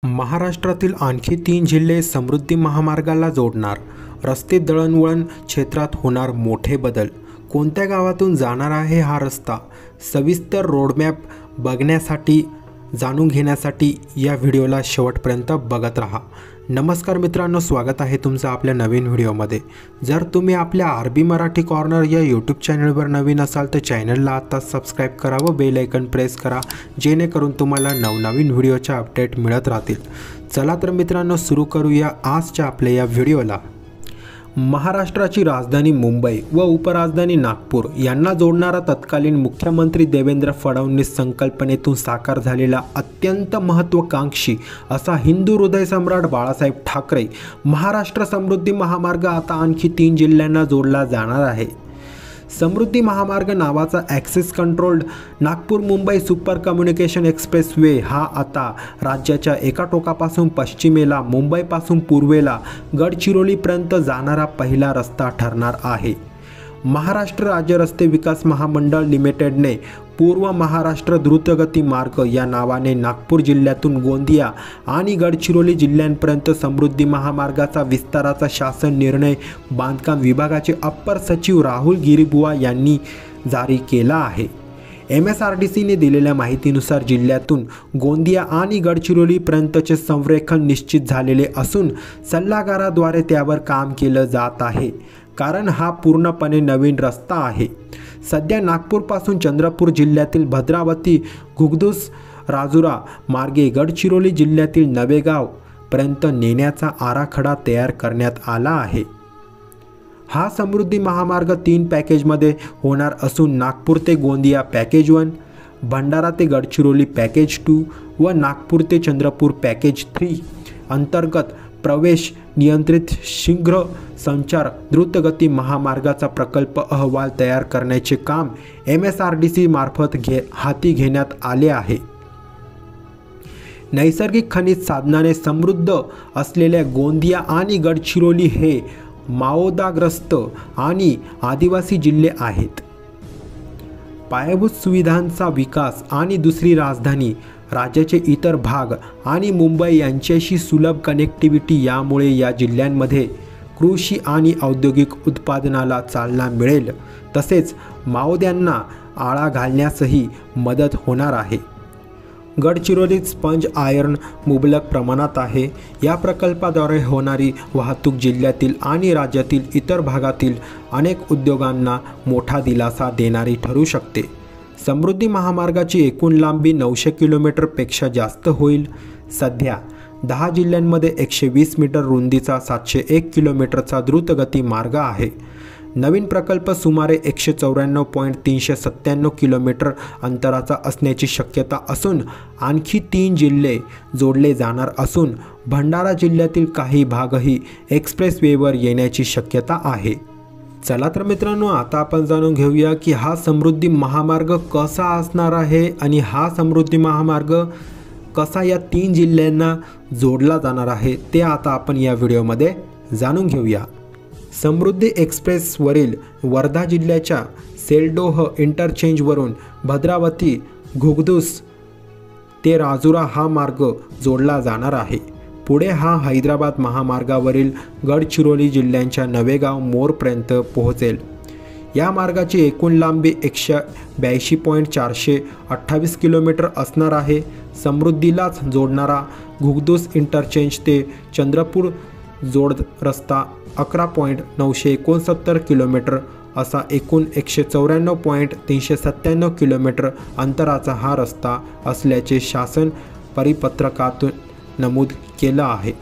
महाराष्ट्रातील आणखी 3 जिल्हे समृद्धी महामार्गाला जोडणार. रस्ते दळणवळण क्षेत्रात होणार मोठे बदल. कोणत्या गावातून जाणार आहे हा रस्ता? सविस्तर रोडमॅप बघण्यासाठी जाणून घेण्यासाठी या व्हिडिओला शेवटपर्यंत बघत रहा. नमस्कार मित्रांनो, स्वागत आहे तुमचं आपल्या नवीन व्हिडिओमध्ये. जर तुम्ही आपल्या आरबी मराठी कॉर्नर या यूट्यूब चॅनलवर नवीन असाल तर चॅनलला आता सबस्क्राईब करा व बेल आयकन प्रेस करा, जेणेकरून तुम्हाला नवनवीन व्हिडिओचे अपडेट मिळत राहतील. चला तर मित्रांनो, सुरू करूया आजच्या आपल्या या व्हिडिओला. महाराष्ट्राची राजधानी मुंबई व उपराजधानी नागपूर यांना जोडणारा तत्कालीन मुख्यमंत्री देवेंद्र फडणवीस संकल्पनेतून साकार झालेला अत्यंत महत्त्वाकांक्षी असा हिंदू हृदय सम्राट बाळासाहेब ठाकरे महाराष्ट्र समृद्धी महामार्ग आता आणखी 3 जिल्ह्यांना जोडला जाणार आहे. समृद्धी महामार्ग नावाचा access controlled Nagpur Mumbai super communication express way हा आता राज्याच्या एका टोकापासून पश्चिमेला, मुंबईपासून पूर्वेला गडचिरोलीपर्यंत जाणारा पहिला रस्ता ठरणार आहे. महाराष्ट्र राज्य रस्ते विकास महामंडळ लिमिटेडने पूर्व महाराष्ट्र द्रुतगती मार्ग या नावाने नागपूर जिल्ह्यातून गोंदिया आणि गडचिरोली जिल्ह्यांपर्यंत समृद्धी महामार्गाचा विस्ताराचा शासन निर्णय बांधकाम विभागाचे अप्पर सचिव राहुल गिरीबुवा यांनी जारी केला आहे. MSRDCने दिलेल्या माहितीनुसार जिल्ह्यातून गोंदिया आणि गडचिरोलीपर्यंतचे संरेखन निश्चित झालेले असून सल्लागाराद्वारे त्यावर काम केलं जात आहे, कारण हा पूर्णपणे नवीन रस्ता आहे. सध्या नागपूरपासून चंद्रपूर जिल्ह्यातील भद्रावती, घुगदुस, राजुरा मार्गे गडचिरोली जिल्ह्यातील नवेगाव पर्यंत नेण्याचा आराखडा तयार करण्यात आला आहे. हा समृद्धी महामार्ग 3 पॅकेजमध्ये होणार असून नागपूर ते गोंदिया पॅकेज 1, भंडारा ते गडचिरोली पॅकेज 2 व नागपूर ते चंद्रपूर पॅकेज 3 अंतर्गत प्रवेश नियंत्रित शीघ्र संचार द्रुतगती महामार्गाचा प्रकल्प अहवाल तयार करण्याचे काम MSRDC मार्फत हाती घेण्यात आले आहे. नैसर्गिक खनिज साधनाने समृद्ध असलेल्या गोंदिया आणि गडचिरोली हे माओवादग्रस्त आणि आदिवासी जिल्हे आहेत. पायाभूत सुविधांचा विकास आणि दुसरी राजधानी, राज्याचे इतर भाग आणि मुंबई यांच्याशी सुलभ कनेक्टिव्हिटी यामुळे या जिल्ह्यांमध्ये कृषी आणि औद्योगिक उत्पादनाला चालना मिळेल, तसेच माओवाद्यांना आळा घालण्यासही मदत होणार आहे. गडचिरोलीत स्पंज आयर्न मुबलक प्रमाणात आहे. या प्रकल्पाद्वारे होणारी वाहतूक जिल्ह्यातील आणि राज्यातील इतर भागातील अनेक उद्योगांना मोठा दिलासा देणारी ठरू शकते. समृद्धी महामार्गाची एकूण लांबी 900 किलोमीटरपेक्षा जास्त होईल. सध्या 10 जिल्ह्यांमध्ये 120 मीटर रुंदीचा 701 किलोमीटरचा द्रुतगती मार्ग आहे. नवीन प्रकल्प सुमारे 194.397 किलोमीटर अंतराचा असण्याची शक्यता असून आणखी 3 जिल्हे जोडले जाणार असून भंडारा जिल्ह्यातील काही भागही एक्सप्रेस वेवर येण्याची शक्यता आहे. चला तर मित्रांनो, आता आपण जाणून घेऊया की हा समृद्धी महामार्ग कसा असणार आहे आणि हा समृद्धी महामार्ग कसा या 3 जिल्ह्यांना जोडला जाणार आहे ते आता आपण या व्हिडिओमध्ये जाणून घेऊया. समृद्धी एक्सप्रेसवरील वर्धा जिल्ह्याच्या सेलडोह इंटरचेंजवरून भद्रावती, घुगदुस ते राजुरा हा मार्ग जोडला जाणार आहे. पुढे हा हैदराबाद महामार्गावरील गडचिरोली जिल्ह्यांच्या नवेगाव मोरपर्यंत पोहोचेल. या मार्गाची एकूण लांबी 182.428 किलोमीटर असणार आहे. समृद्धीलाच जोडणारा घुगदुस इंटरचेंज ते चंद्रपूर जोड रस्ता 11.969 किलोमीटर असा एकूण 194.397 किलोमीटर अंतराचा हा रस्ता असल्याचे शासन परिपत्रकातून नमूद केलं आहे.